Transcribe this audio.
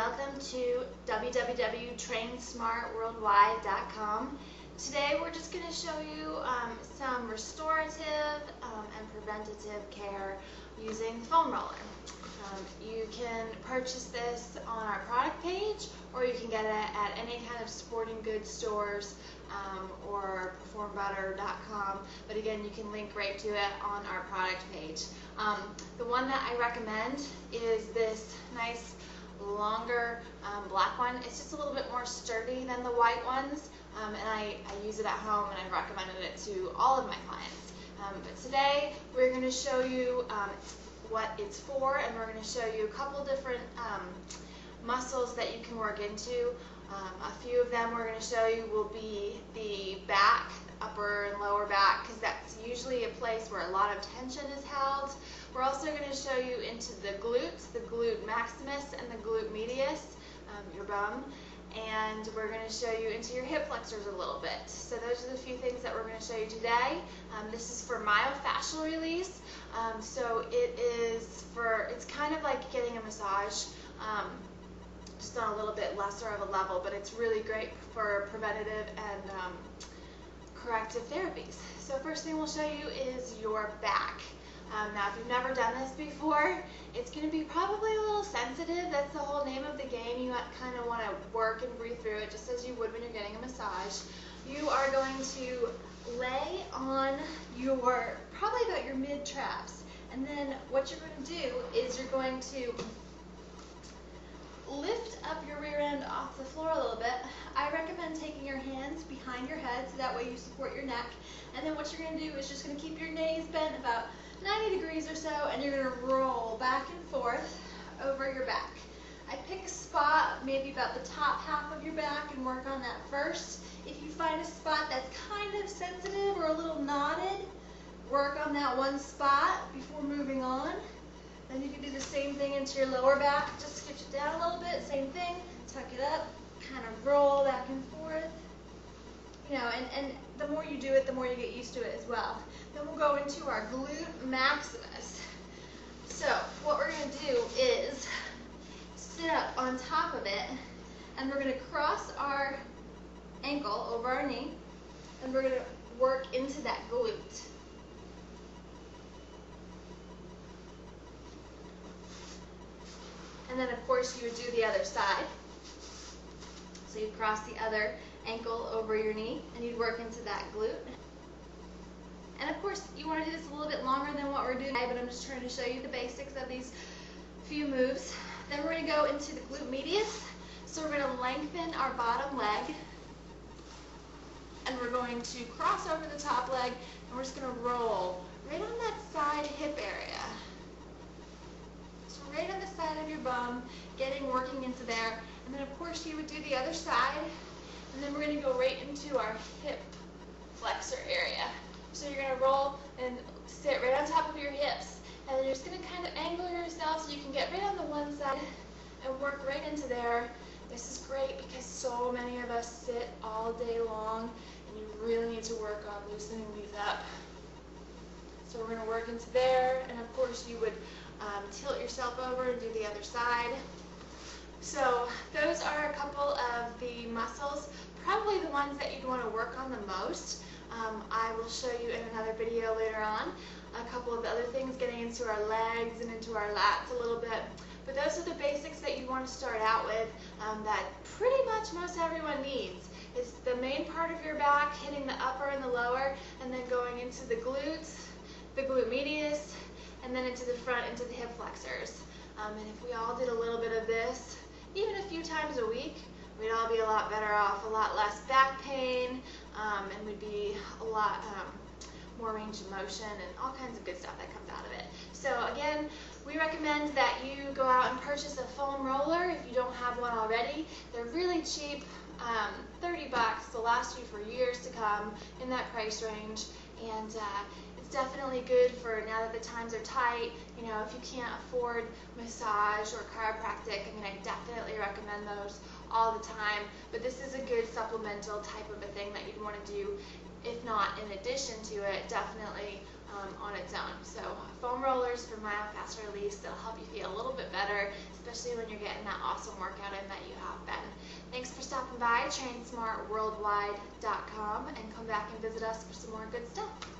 welcome to www.trainsmartworldwide.com. Today we're just going to show you some restorative and preventative care using foam roller. You can purchase this on our product page, or you can get it at any kind of sporting goods stores or performbetter.com, but again, you can link right to it on our product page. The one that I recommend is this nice longer black one. It's just a little bit more sturdy than the white ones, and I use it at home, and I've recommended it to all of my clients. But today we're going to show you what it's for, and we're going to show you a couple different muscles that you can work into. A few of them we're going to show you will be the back, upper and lower back, because that's usually a place where a lot of tension is held. We're also going to show you into the glutes, the glute maximus and the glute medius, your bum, and we're going to show you into your hip flexors a little bit. So those are the few things that we're going to show you today. This is for myofascial release. So it's kind of like getting a massage, just on a little bit lesser of a level, but it's really great for preventative and corrective therapies. So first thing we'll show you is your back. Now if you've never done this before, it's going to be probably a little sensitive. That's the whole name of the game. You kind of want to work and breathe through it just as you would when you're getting a massage. You are going to lay on your, probably about your mid-traps, and then what you're going to do is you're going to lift up your rear end off the floor a little bit. I recommend taking your hands behind your head so that way you support your neck, and then what you're going to do is just going to keep your knees bent about 90 degrees or so, and you're going to roll back and forth over your back. I pick a spot maybe about the top half of your back and work on that first. If you find a spot that's kind of sensitive or a little knotted, work on that one spot before moving on. Then you can do the same thing into your lower back. Just scooch it down a little bit, same thing, tuck it up, kind of roll back and forth. You know, and the more you do it, the more you get used to it as well. Then we'll go into our glute maximus. So what we're going to do is sit up on top of it, and we're going to cross our ankle over our knee, and we're going to work into that glute. And then of course you would do the other side. So you'd cross the other ankle over your knee, and you'd work into that glute. And of course, you want to do this a little bit longer than what we're doing today, but I'm just trying to show you the basics of these few moves. Then we're going to go into the glute medius. So we're going to lengthen our bottom leg, and we're going to cross over the top leg, and we're just going to roll right on that side hip area. So right on the side of your bum, working into there. And then of course you would do the other side, and then we're going to go right into our hip flexor area. So you're going to roll and sit right on top of your hips, and then you're just going to kind of angle yourself so you can get right on the one side and work right into there. This is great because so many of us sit all day long, and you really need to work on loosening these up. So we're going to work into there, and of course you would tilt yourself over and do the other side. So those are a couple of the muscles, probably the ones that you'd want to work on the most. I will show you in another video later on a couple of other things, getting into our legs and into our lats a little bit. But those are the basics that you want to start out with, that pretty much most everyone needs. It's the main part of your back, hitting the upper and the lower, and then going into the glutes, the glute medius, and then into the front, into the hip flexors. And if we all did a little bit of this, even a few times a week, we'd all be a lot better off, a lot less back pain, and we'd be a lot more range of motion and all kinds of good stuff that comes out of it. So again, we recommend that you go out and purchase a foam roller if you don't have one already. They're really cheap, 30 bucks. They'll last you for years to come in that price range, and it's definitely good for now that the times are tight. You know, if you can't afford massage or chiropractic, I mean, I definitely recommend those all the time, but this is a good supplemental type of a thing that you'd want to do if not in addition to it, definitely on its own. So foam rollers for myofacial release, they'll help you feel a little bit better, especially when you're getting that awesome workout in that you have been. Thanks for stopping by, TrainSmartWorldwide.com, and come back and visit us for some more good stuff.